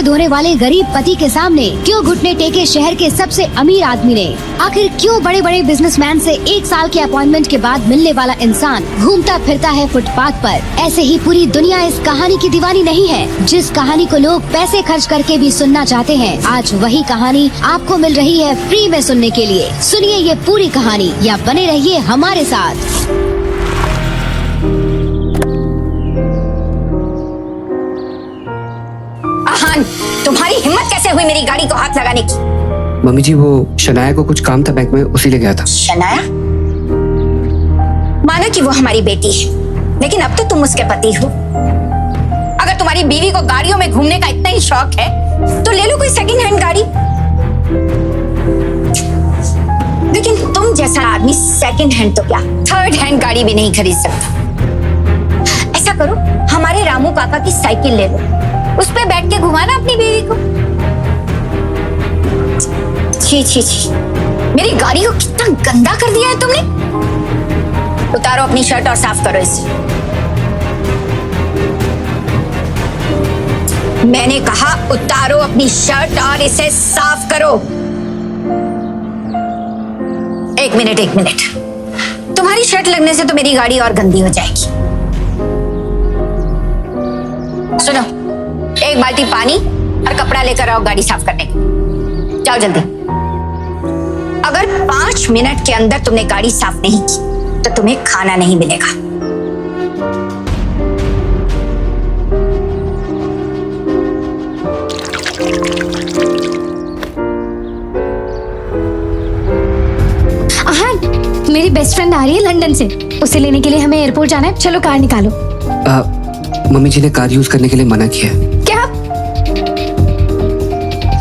धोने वाले गरीब पति के सामने क्यों घुटने टेके शहर के सबसे अमीर आदमी ने? आखिर क्यों बड़े बड़े बिजनेसमैन से 1 साल के अपॉइंटमेंट के बाद मिलने वाला इंसान घूमता फिरता है फुटपाथ पर? ऐसे ही पूरी दुनिया इस कहानी की दीवानी नहीं है। जिस कहानी को लोग पैसे खर्च करके भी सुनना चाहते हैं, आज वही कहानी आपको मिल रही है फ्री में सुनने के लिए। सुनिए ये पूरी कहानी या बने रहिए हमारे साथ। तुम्हारी हिम्मत कैसे हुई मेरी गाड़ी को हाथ लगाने की? मम्मी जी, वो शनाया को कुछ काम था बैंक में, उसी ले गया था। शनाया? मानो कि वो हमारी बेटी है, लेकिन अब तो तुम उसके पति हो। अगर तुम्हारी बीवी को गाड़ियों में घूमने का इतना ही शौक है तो ले लो कोई सेकंड हैंड गाड़ी। लेकिन तुम जैसा आदमी सेकंड हैंड तो क्या, थर्ड हैंड गाड़ी भी नहीं खरीद सकता। ऐसा करो, हमारे रामू काका की साइकिल ले लो, उस पे बैठ के घुमाना अपनी बीवी को। छी छी छी, मेरी गाड़ी को कितना गंदा कर दिया है तुमने। उतारो अपनी शर्ट और साफ करो इसे। मैंने कहा उतारो अपनी शर्ट और इसे साफ करो। एक मिनट, तुम्हारी शर्ट लगने से तो मेरी गाड़ी और गंदी हो जाएगी। सुनो, एक बाल्टी पानी और कपड़ा लेकर आओ गाड़ी साफ करने को। जाओ जल्दी। अगर 5 मिनट के अंदर तुमने गाड़ी साफ नहीं की तो तुम्हें खाना नहीं मिलेगा। मेरी बेस्ट फ्रेंड आ रही है लंदन से, उसे लेने के लिए हमें एयरपोर्ट जाना है। चलो कार निकालो। मम्मी जी ने कार यूज करने के लिए मना किया है। क्या?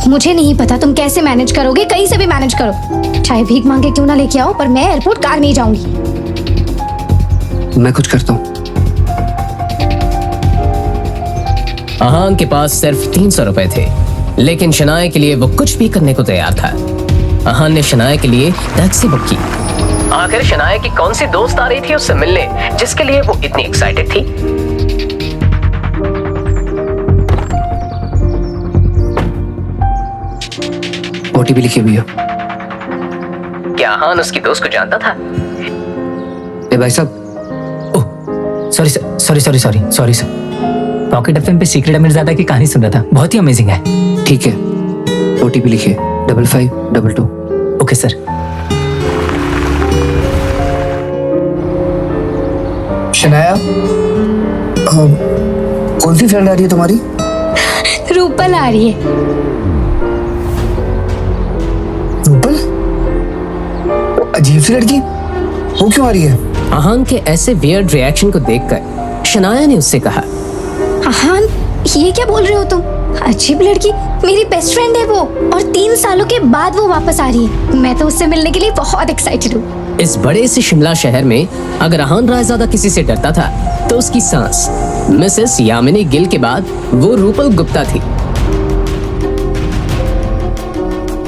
मुझे नहीं पता तुम कैसे मैनेज करोगे, कहीं से भी मैनेज करो। चाहे भीख मांगे क्यों ना लेके आओ, पर मैं एयरपोर्ट कार में ही जाऊंगी। मैं कुछ करता हूँ। अहान के पास सिर्फ 300 रुपए थे, लेकिन शनाया के लिए वो कुछ भी करने को तैयार था। अहान ने शनाया के लिए टैक्सी बुक की। आखिर शनाया की कौन सी दोस्त आ रही थी उससे मिलने, जिसके लिए वो इतनी एक्साइटेड थी? ओटीपी लिखी हुई है। क्या अहान उसकी दोस्त को जानता था? ए भाई साहब। Oh sorry sir. Pocket FM पे सीक्रेट अमीरजादा की कहानी सुन रहा था, बहुत ही अमेजिंग है। ठीक है, ओटीपी लिखिए 5522। Okay sir. शनाया, कौन सी फ्रेंड आ रही है तुम्हारी? रूपल आ रही है। रूपल? अजीब सी लड़की, वो क्यों आ रही है? अहान के ऐसे वियर्ड रिएक्शन को देखकर शनाया ने उससे कहा, अहान, ये क्या बोल रहे हो तुम? अजीब लड़की, मेरी बेस्ट फ्रेंड है वो, और 3 सालों के बाद वो वापस आ रही है। मैं तो उससे मिलने के लिए बहुत एक्साइटेड हूँ। इस बड़े से शिमला शहर में अगर अहान रायजादा किसी से डरता था तो उसकी सास मिसेस यामिनी गिल के बाद वो रूपल गुप्ता थी।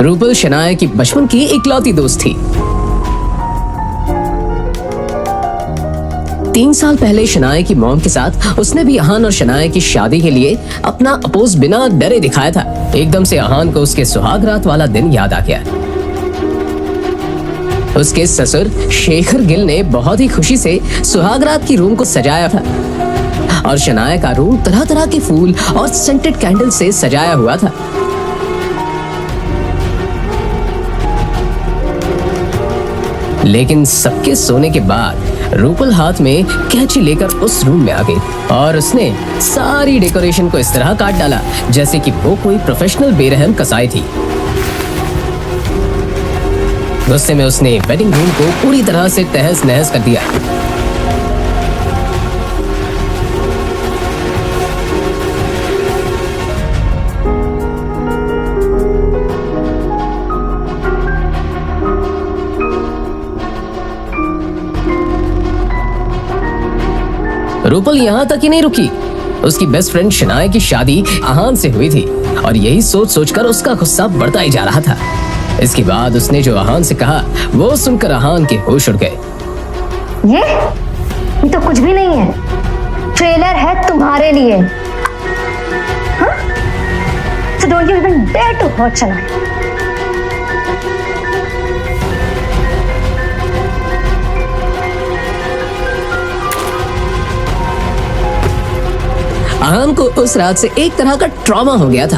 रूपल शनाया की बचपन की इकलौती दोस्त थी। 3 साल पहले शनाया की मॉम के साथ उसने भी अहान और शनाया की शादी के लिए अपना अपोज बिना डरे दिखाया था। एकदम से अहान को उसके सुहाग रात वाला दिन याद आ गया। उसके ससुर शेखर गिल ने बहुत ही खुशी से सुहाग रात की रूम को सजाया था और शनाया का रूम तरह तरह के फूल और सेंटेड कैंडल से सजाया हुआ था। लेकिन सबके सोने के बाद रूपल हाथ में कैंची लेकर उस रूम में आ गई और उसने सारी डेकोरेशन को इस तरह काट डाला जैसे कि वो कोई प्रोफेशनल बेरहम कसाई थी। गुस्से में उसने वेडिंग रूम को पूरी तरह से तहस नहस कर दिया। रूपल यहाँ तक ही नहीं रुकी, उसकी बेस्ट फ्रेंड शनाया की शादी अहान से हुई थी और यही सोच सोचकर उसका गुस्सा बढ़ता ही जा रहा था। इसके बाद उसने जो अहान से कहा वो सुनकर अहान के होश उड़ गए। ये तो कुछ भी नहीं है, ट्रेलर है तुम्हारे लिए। हाँ? Dare to hurt Shanaya. Ahaan को उस रात से एक तरह का ट्रॉमा हो गया था।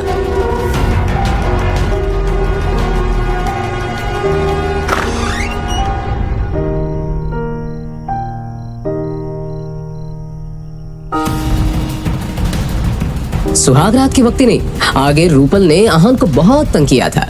सुहाग रात के वक्त ही नहीं, आगे रूपल ने अहान को बहुत तंग किया था।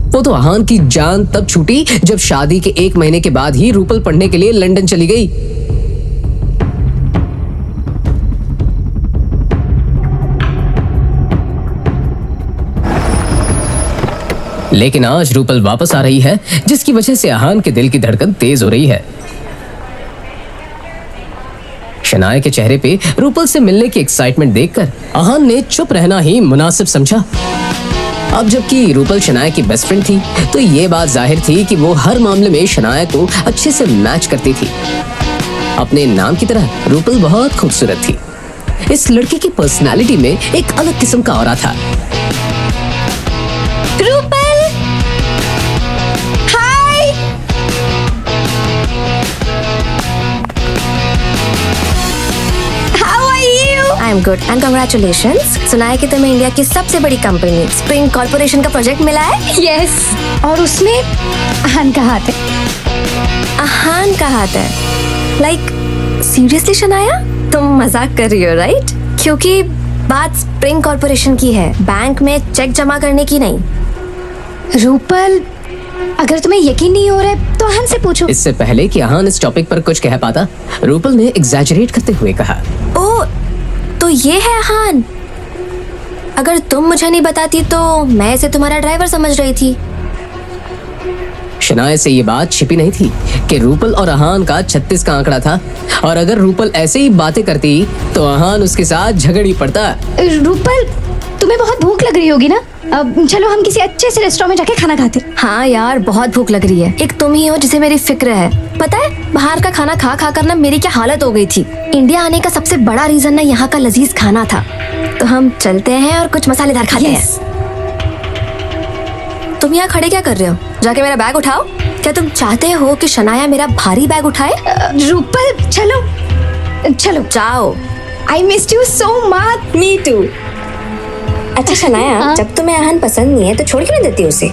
वो तो अहान की जान तब छूटी जब शादी के 1 महीने के बाद ही रूपल पढ़ने के लिए लंदन चली गई। लेकिन आज रूपल वापस आ रही है, जिसकी वजह से अहान के दिल की धड़कन तेज हो रही है। शनाया के चेहरे पे रूपल से मिलने की एक्साइटमेंट देखकर अहान ने चुप रहना ही मुनासिब समझा। अब जबकि रूपल शनाया की बेस्ट फ्रेंड थी, तो ये बात जाहिर थी कि वो हर मामले में शनाया को अच्छे से मैच करती थी। अपने नाम की तरह रूपल बहुत खूबसूरत थी। इस लड़की की पर्सनालिटी में एक अलग किस्म का ऑरा था। Rupal, hi. How are you? I am good and congratulations. सुना है कि तुम्हें इंडिया की सबसे बड़ी कंपनी स्प्रिंग कॉर्पोरेशन का प्रोजेक्ट मिला है। यस, और उसमें अहान का हाथ है। अहान का हाथ है? लाइक सीरियसली शनाया, तुम मजाक कर रही हो राइट? क्योंकि बात स्प्रिंग कॉर्पोरेशन की है, बैंक में चेक जमा करने की नहीं। रूपल, अगर तुम्हें यकीन नहीं हो रहा है तो अहान से पूछो। इससे पहले कि अहान इस टॉपिक पर कुछ कह पाता, रूपल ने एग्जैजरेट करते हुए कहा, ओ, तो ये है अहान। अगर तुम मुझे नहीं बताती तो मैं इसे तुम्हारा ड्राइवर समझ रही थी। शनाया से ये बात छिपी नहीं थी कि रूपल और अहान का 36 का आंकड़ा था, और अगर रूपल ऐसे ही बातें करती तो अहान उसके साथ झगड़ ही पड़ता। रूपल, तुम्हें बहुत भूख लग रही होगी ना? अब चलो हम किसी अच्छे से रेस्टोरेंट में जाके खाना खाते। हाँ यार, बहुत भूख लग रही है। एक तुम ही हो जिसे मेरी फिक्र है। पता है, बाहर का खाना खा खा कर ना मेरी क्या हालत हो गई थी। इंडिया आने का सबसे बड़ा रीजन ना यहाँ का लजीज खाना था। तो हम चलते हैं और कुछ मसालेदार खाते हैं। तुम यहाँ खड़े क्या कर रहे हो? जाके मेरा बैग उठाओ। क्या तुम चाहते हो कि शनाया मेरा भारी बैग उठाए? रूपल, चलो चलो जाओ। I missed you so much. Me too. अच्छा शनाया, जब तुम्हें अहान पसंद नहीं है तो छोड़ क्यों नहीं देती उसे?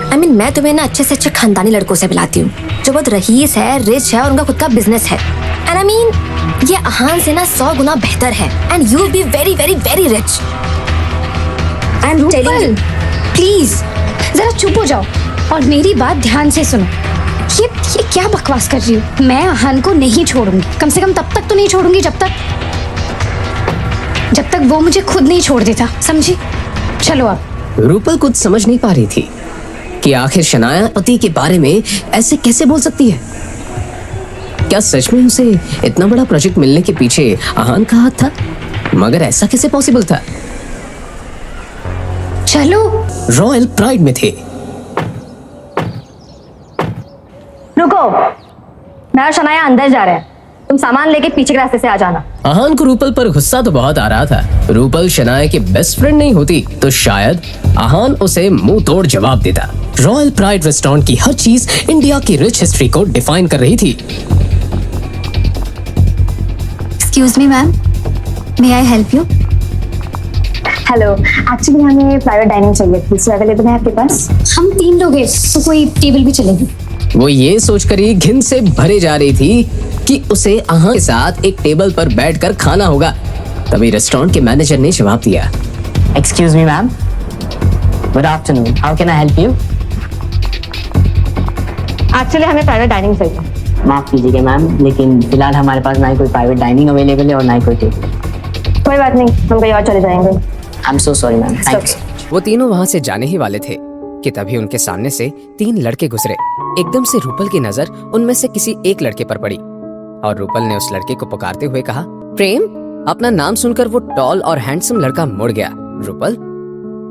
I mean, मैं तुम्हें ना अच्छे से अच्छे खानदानी लड़कों से मिलाती हूँ जो बहुत रईस है, रिच है और उनका खुद का बिजनेस है। एंड आई मीन, ये अहान से ना 100 गुना बेहतर है। And you will be very very very rich. I am telling you. Please जरा चुप हो जाओ और मेरी बात ध्यान से सुनो। ये क्या बकवास कर रही हो? मैं अहान को नहीं छोड़ूंगी। कम से कम तब तक तो नहीं छोड़ूंगी जब तक वो मुझे खुद नहीं छोड़ देता, समझी? चलो अब। रूपल कुछ समझ नहीं पा रही थी कि आखिर शनाया पति के बारे में ऐसे कैसे बोल सकती है। क्या सच में उसे इतना बड़ा प्रोजेक्ट मिलने के पीछे अहान का हाथ था? मगर ऐसा कैसे पॉसिबल था? चलो। रॉयल प्राइड में थे। रुको, मैं और शनाया अंदर जा रहे हैं। तुम सामान लेके पीछे के रास्ते से आ जाना। अहान को रूपल पर गुस्सा तो बहुत आ रहा था। रूपल शनाया की बेस्ट फ्रेंड नहीं होती तो शायद अहान उसे मुंह तोड़ जवाब देता। रॉयल प्राइड रेस्टोरेंट की हर चीज इंडिया की रिच हिस्ट्री को डिफाइन कर रही थी। Excuse me ma'am, may I help you? Hello, actually हमें प्राइवेट डाइनिंग चाहिए थी। सो अवेलेबल है आपके पास? हम 3 लोग हैं तो कोई टेबल भी चलेगी। वो ये सोचकर ही घिन से भरे जा रही थी कि उसे अहान के साथ एक टेबल पर बैठकर खाना होगा। तभी रेस्टोरेंट के मैनेजर ने जवाब दिया, Excuse me, ma'am. Good afternoon. How can I help you? Actually हमें प्राइवेट डाइनिंग चाहिए। माफ कीजिएगा मैम, लेकिन फिलहाल हमारे पास ना ही कोई प्राइवेट डाइनिंग अवेलेबल है और ना ही कोई टेबल। कोई बात नहीं, हम कहीं और चले जाएंगे। I am so sorry ma'am. Thanks. वो तीनों वहां से जाने ही वाले थे कि तभी उनके सामने से 3 लड़के गुजरे। एकदम से रूपल की नजर उनमें से किसी एक लड़के पर पड़ी और रूपल ने उस लड़के को पुकारते हुए कहा, प्रेम। अपना नाम सुनकर वो टॉल और हैंडसम लड़का मुड़ गया। रूपल,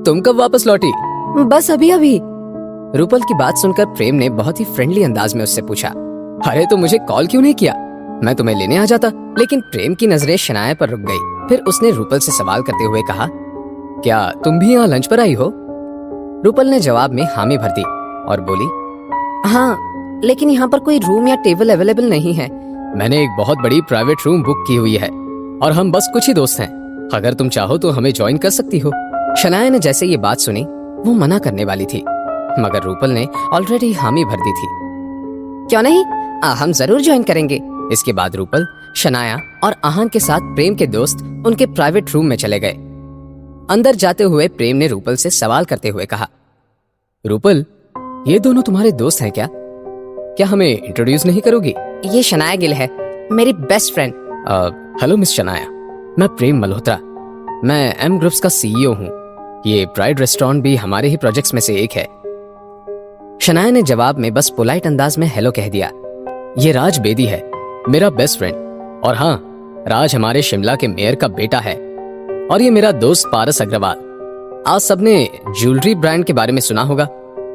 तुम कब वापस लौटी? बस अभी अभी। रूपल की बात सुनकर प्रेम ने बहुत ही फ्रेंडली अंदाज में उससे पूछा, अरे तो मुझे कॉल क्यों नहीं किया? मैं तुम्हें लेने आ जाता। लेकिन प्रेम की नजरें शनाया पर रुक गई। फिर उसने रूपल से सवाल करते हुए कहा, क्या तुम भी यहाँ लंच पर आई हो? रूपल ने जवाब में हामी भर दी और बोली, हाँ, लेकिन यहाँ पर कोई रूम या टेबल अवेलेबल नहीं है। मैंने एक बहुत बड़ी प्राइवेट रूम बुक की हुई है और हम बस कुछ ही दोस्त हैं। अगर तुम चाहो तो हमें ज्वाइन कर सकती हो। शनाया ने जैसे ये बात सुनी वो मना करने वाली थी, मगर रूपल ने ऑलरेडी हामी भर दी थी। क्यों नहीं, हम जरूर ज्वाइन करेंगे। इसके बाद रूपल, शनाया और आहान के साथ प्रेम के दोस्त उनके प्राइवेट रूम में चले गए। अंदर जाते हुए प्रेम ने रूपल से सवाल करते हुए कहा, रूपल, ये दोनों तुम्हारे दोस्त हैं क्या? क्या हमें इंट्रोड्यूस नहीं करोगी? ये शनाया गिल है, मेरी best friend. Hello miss Shanaya, मैं प्रेम मल्होत्रा। मैं एम ग्रुप्स का सीईओ हूँ। ये प्राइड रेस्टोरेंट भी हमारे ही प्रोजेक्ट्स में से एक है। शनाया ने जवाब में बस पोलाइट अंदाज में हेलो कह दिया। ये राज बेदी है, मेरा बेस्ट फ्रेंड। और हाँ, राज हमारे शिमला के मेयर का बेटा है। और ये मेरा दोस्त पारस अग्रवाल। आज सबने ज्वेलरी ब्रांड के बारे में सुना होगा,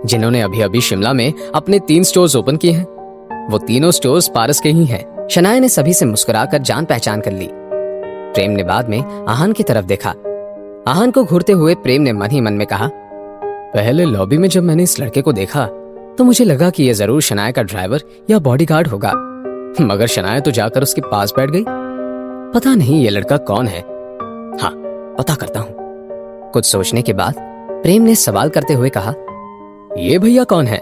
जिन्होंने अभी अभी शिमला में अपने 3 स्टोर्स ओपन किए हैं। वो तीनों स्टोर्स पारस के ही हैं। शनाया ने सभी से मुस्कुराकर जान पहचान कर ली। प्रेम ने बाद में आहान की तरफ देखा। आहान को घूरते हुए प्रेम ने मन ही मन में कहा, पहले लॉबी में जब मैंने इस लड़के को देखा तो मुझे लगा कि यह जरूर शनाया का ड्राइवर या बॉडीगार्ड होगा, मगर शनाया तो जाकर उसके पास बैठ गई। पता नहीं ये लड़का कौन है। हाँ, पता करता हूँ। कुछ सोचने के बाद प्रेम ने सवाल करते हुए कहा, ये भैया कौन है?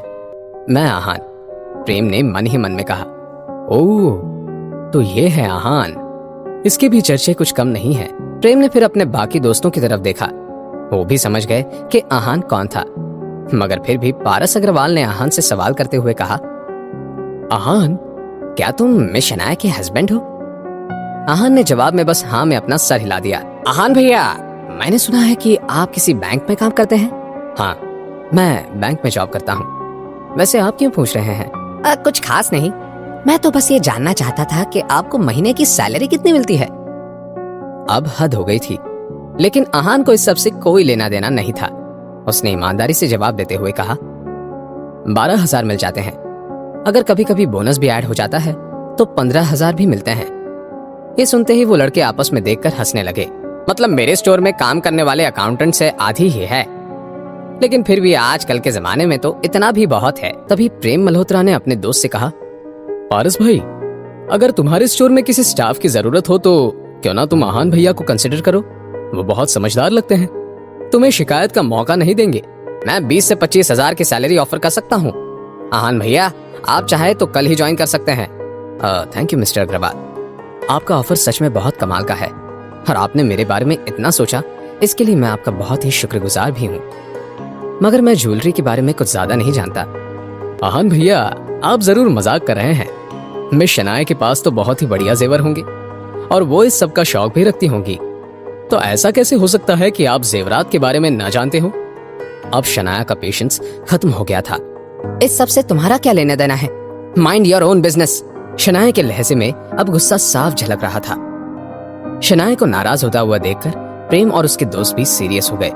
मैं आहान। प्रेम ने मन ही मन में कहा, ओह, तो ये है आहान। इसके भी चर्चे कुछ कम नहीं है। प्रेम ने फिर अपने बाकी दोस्तों की तरफ देखा। वो भी समझ गए कि आहान कौन था, मगर फिर भी पारस अग्रवाल ने आहान से सवाल करते हुए कहा, आहान, क्या तुम मिस शनाया के हस्बैंड हो? आहान ने जवाब में बस हाँ में अपना सर हिला दिया। आहान भैया, मैंने सुना है कि आप किसी बैंक में काम करते हैं। हाँ, मैं बैंक में जॉब करता हूँ। वैसे आप क्यों पूछ रहे हैं? कुछ खास नहीं, मैं तो बस ये जानना चाहता था कि आपको महीने की सैलरी कितनी मिलती है। अब हद हो गई थी, लेकिन आहान को इस सब से कोई लेना देना नहीं था। उसने ईमानदारी से जवाब देते हुए कहा, 12,000 मिल जाते हैं। अगर कभी कभी बोनस भी ऐड हो जाता है तो 15,000 भी मिलते हैं। ये सुनते ही वो लड़के आपस में देखकर हंसने लगे। मतलब मेरे स्टोर में काम करने वाले अकाउंटेंट से आधी ही है, लेकिन फिर भी आजकल के जमाने में तो इतना भी बहुत है। तभी प्रेम मल्होत्रा ने अपने दोस्त से कहा, पारस भाई, अगर तुम्हारे स्टोर में किसी स्टाफ की जरूरत हो तो क्यों ना तुम आहान भैया को कंसिडर करो। वो बहुत समझदार लगते हैं, तुम्हें शिकायत का मौका नहीं देंगे। मैं 20 से 25,000 की सैलरी ऑफर कर सकता हूँ। आहान भैया, आप चाहे तो कल ही ज्वाइन कर सकते हैं। थैंक यू मिस्टर अग्रवाल, आपका ऑफर सच में बहुत कमाल का है और आपने मेरे बारे में इतना सोचा, इसके लिए मैं आपका बहुत ही शुक्रगुजार भी हूँ। मगर मैं ज्वेलरी के बारे में कुछ ज्यादा नहीं जानता। आहान भैया, आप जरूर मजाक कर रहे हैं। मिस शनाया के पास तो बहुत ही बढ़िया जेवर होंगे और वो इस सब का शौक भी रखती होंगी। तो ऐसा कैसे हो सकता है कि आप जेवरात के बारे में ना जानते हो? अब शनाया का पेशेंस खत्म हो गया था। इस सब से तुम्हारा क्या लेना देना है? Mind your own business. Shanaya के लहजे में अब गुस्सा साफ झलक रहा था। शनाया को नाराज होता हुआ देखकर प्रेम और उसके दोस्त भी सीरियस हो गए।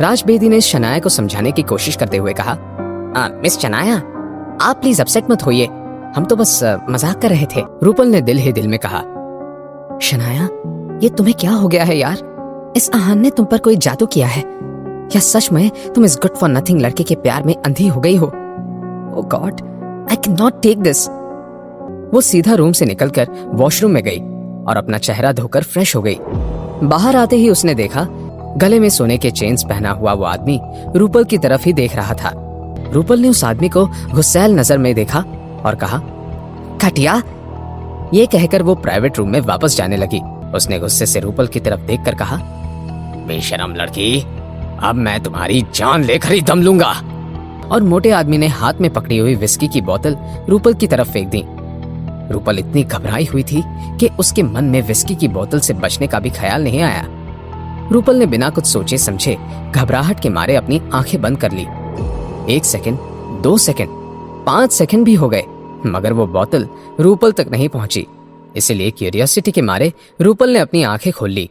राज बेदी ने शनाया को समझाने की कोशिश करते हुए कहा, मिस शनाया, आप प्लीज अपसेट मत होइए, हम तो बस मजाक कर रहे थे। रूपल ने दिल ही दिल में कहा, शनाया, ये तुम्हें क्या हो गया है यार? इस आहान ने तुम पर कोई जादू किया है या सच में तुम इस गुड फॉर नथिंग लड़के के प्यार में अंधी हो गई हो? Oh God, I can not take this. वो सीधा रूम से निकलकर वॉशरूम में गई और अपना चेहरा धोकर फ्रेश हो गई। बाहर आते ही उसने देखा गले में सोने के चेन्स पहना हुआ वो आदमी रूपल की तरफ ही देख रहा था। रूपल ने उस आदमी को गुस्सैल नजर में देखा और कहा, घटिया। ये कहकर वो प्राइवेट रूम में वापस जाने लगी। उसने गुस्से से रूपल की तरफ देखकर कहा, बेशरम लड़की, अब मैं तुम्हारी जान लेकर ही दम लूंगा। और मोटे आदमी ने हाथ में पकड़ी हुई विस्की की बोतल रूपल की तरफ फेंक दी। रूपल इतनी घबराई हुई थी कि उसके मन में विस्की की बोतल से बचने का भी ख्याल नहीं आया। रूपल ने बिना कुछ सोचे समझे घबराहट के मारे अपनी आंखें बंद कर ली 1 सेकंड, 2 सेकंड, 5 सेकंड भी हो गए, मगर वो बोतल रूपल तक नहीं पहुंची। इसलिए क्यूरियोसिटी के मारे रूपल ने अपनी आंखें खोल ली।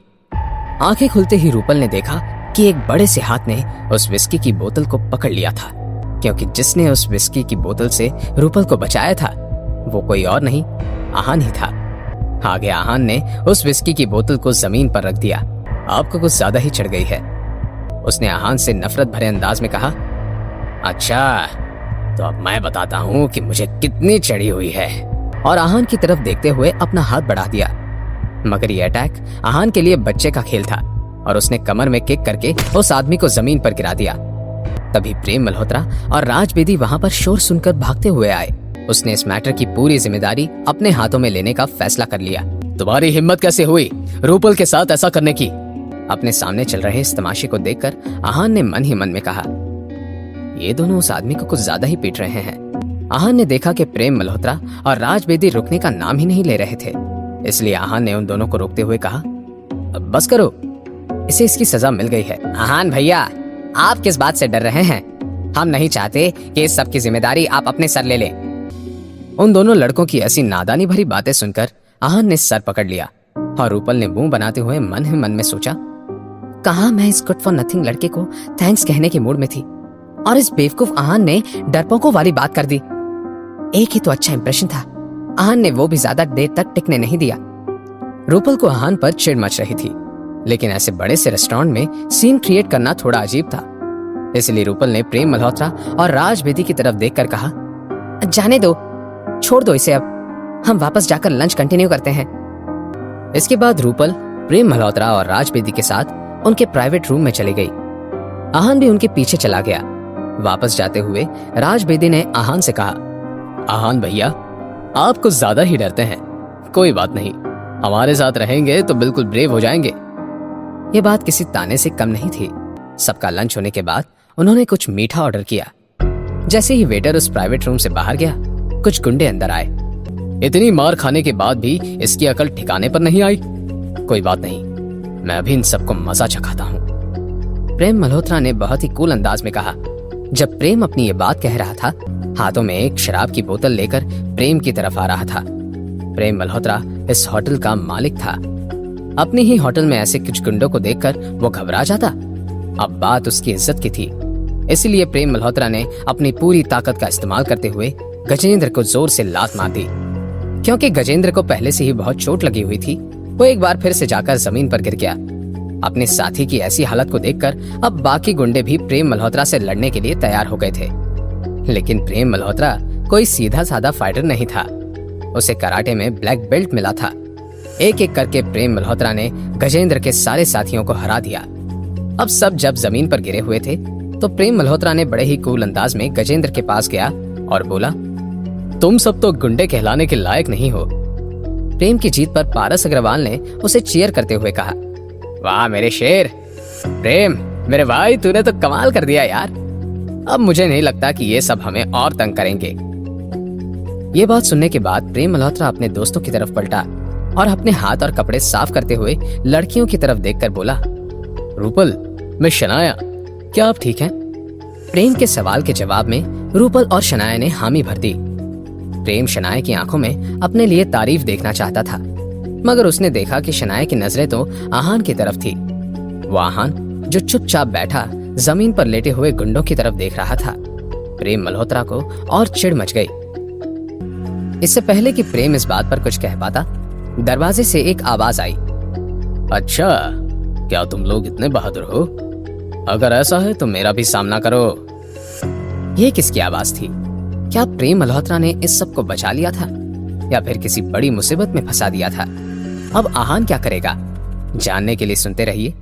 आंखें खुलते ही रूपल ने देखा कि एक बड़े से हाथ ने उस विस्की की बोतल को पकड़ लिया था, क्योंकि जिसने उस विस्की की बोतल से रूपल को बचाया था वो कोई और नहीं, आहान ही था। आगे आहान ने उस विस्की की बोतल को जमीन पर रख दिया। आपको कुछ ज्यादा ही चढ़ गई है, उसने आहान से नफरत भरे अंदाज में कहा। अच्छा, तो अब मैं बताता हूँ कि मुझे कितनी चढ़ी हुई है, और आहान की तरफ देखते हुए अपना हाथ बढ़ा दिया। मगर ये अटैक आहान के लिए बच्चे का खेल था और उसने कमर में किक करके उस आदमी को जमीन पर गिरा दिया। तभी प्रेम मल्होत्रा और राज बेदी वहां पर शोर सुनकर भागते हुए आए। उसने इस मैटर की पूरी जिम्मेदारी अपने हाथों में लेने का फैसला कर लिया। तुम्हारी हिम्मत कैसे हुई रूपल के साथ ऐसा करने की? अपने सामने चल रहे इस तमाशे को देखकर आहान ने मन ही मन में कहा, ये दोनों उस आदमी को कुछ ज्यादा ही पीट रहे हैं। आहान ने देखा कि प्रेम मल्होत्रा और राज बेदी रुकने का नाम ही नहीं ले रहे थे, इसलिए आहान ने उन दोनों को रोकते हुए कहा, बस करो, इसे इसकी सजा मिल गई है। आहान भैया, आप किस बात से डर रहे हैं? हम नहीं चाहते कि इस सब की जिम्मेदारी आप अपने सर ले लें। उन दोनों लड़कों की ऐसी नादानी भरी बातें सुनकर आहान ने सर पकड़ लिया और रूपल ने मुंह बनाते हुए मन ही मन में सोचा, कहा मैं इस गुड फॉर नथिंग लड़के को थैंक्स कहने के मूड में थी और इस बेवकूफ आहान ने डरपोकों वाली बात कर दी। एक ही तो अच्छा इंप्रेशन था, आहान ने वो भी ज्यादा देर तक टिकने नहीं दिया। रूपल को आहान पर चिढ़ मच रही थी, लेकिन ऐसे बड़े से रेस्टोरेंट में सीन क्रिएट करना थोड़ा अजीब था। इसलिए रूपल ने प्रेम मल्होत्रा और राज बेदी की तरफ देखकर कहा, जाने दो, छोड़ दो इसे, अब हम वापस जाकर लंच कंटिन्यू करते हैं। इसके बाद रूपल प्रेम मल्होत्रा और राज बेदी के साथ उनके प्राइवेट रूम में चली गई। आहान भी उनके पीछे चला गया। वापस जाते हुए राज बेदी ने आहान से कहा, आहान भैया, आप कुछ ज्यादा ही डरते हैं। कोई बात नहीं, हमारे साथ रहेंगे तो बिल्कुल ब्रेव हो जाएंगे। ये बात किसी ताने से कम नहीं थी। सबका लंच होने के बाद उन्होंने कुछ मीठा ऑर्डर किया। जैसे ही वेटर उस प्राइवेट रूम से बाहर गया, कुछ गुंडे अंदर आए। इतनी मार खाने के बाद भी इसकी अकल ठिकाने पर नहीं आई। कोई बात नहीं, मैं अभी इन सबको मजा चखाता हूँ। प्रेम मल्होत्रा ने बहुत ही कूल अंदाज में कहा। जब प्रेम अपनी ये बात कह रहा था, हाथों में एक शराब की बोतल लेकर प्रेम की तरफ आ रहा था। प्रेम मल्होत्रा इस होटल का मालिक था। अपने ही होटल में ऐसे कुछ गुंडों को देखकर वो घबरा जाता। अब बात उसकी इज्जत की थी, इसलिए प्रेम मल्होत्रा ने अपनी पूरी ताकत का इस्तेमाल करते हुए गजेंद्र को जोर से लात मार दी। क्योंकि गजेंद्र को पहले से ही बहुत चोट लगी हुई थी, वो एक बार फिर से जाकर जमीन पर गिर गया। अपने साथी की ऐसी हालत को देखकर अब बाकी गुंडे भी प्रेम मल्होत्रा से लड़ने के लिए तैयार हो गए थे। लेकिन प्रेम मल्होत्रा कोई सीधा साधा फाइटर नहीं था। उसे कराटे में ब्लैक बेल्ट मिला था। एक एक करके प्रेम मल्होत्रा ने गजेंद्र के सारे साथियों को हरा दिया। अब सब जब जमीन पर गिरे हुए थे तो प्रेम मल्होत्रा ने बड़े ही कूल अंदाज में गजेंद्र के पास गया और बोला, तुम सब तो गुंडे कहलाने के लायक नहीं हो। प्रेम की जीत पर पारस अग्रवाल ने उसे चीयर करते हुए कहा, वाह मेरे शेर। प्रेम मेरे भाई, तूने तो कमाल कर दिया यार। अब मुझे नहीं लगता कि ये सब हमें और तंग करेंगे। ये बात सुनने के बाद प्रेम मल्होत्रा अपने दोस्तों की तरफ पलटा और अपने हाथ और कपड़े साफ करते हुए लड़कियों की तरफ देखकर बोला, रूपल, मैं शनाया, क्या आप ठीक हैं? प्रेम के सवाल के जवाब में रूपल और शनाया ने हामी भर दी। प्रेम शनाया की आंखों में अपने लिए तारीफ देखना चाहता था, मगर उसने देखा कि शनाया की नजरें तो आहान की तरफ थी। वो आहान जो चुपचाप बैठा जमीन पर लेटे हुए गुंडों की तरफ देख रहा था। प्रेम मल्होत्रा को और चिढ़ मच गई। इससे पहले कि प्रेम इस बात पर कुछ कह पाता, दरवाजे से एक आवाज आई, अच्छा, क्या तुम लोग इतने बहादुर हो? अगर ऐसा है तो मेरा भी सामना करो। ये किसकी आवाज थी? क्या प्रेम मल्होत्रा ने इस सब को बचा लिया था या फिर किसी बड़ी मुसीबत में फंसा दिया था? अब आहान क्या करेगा? जानने के लिए सुनते रहिए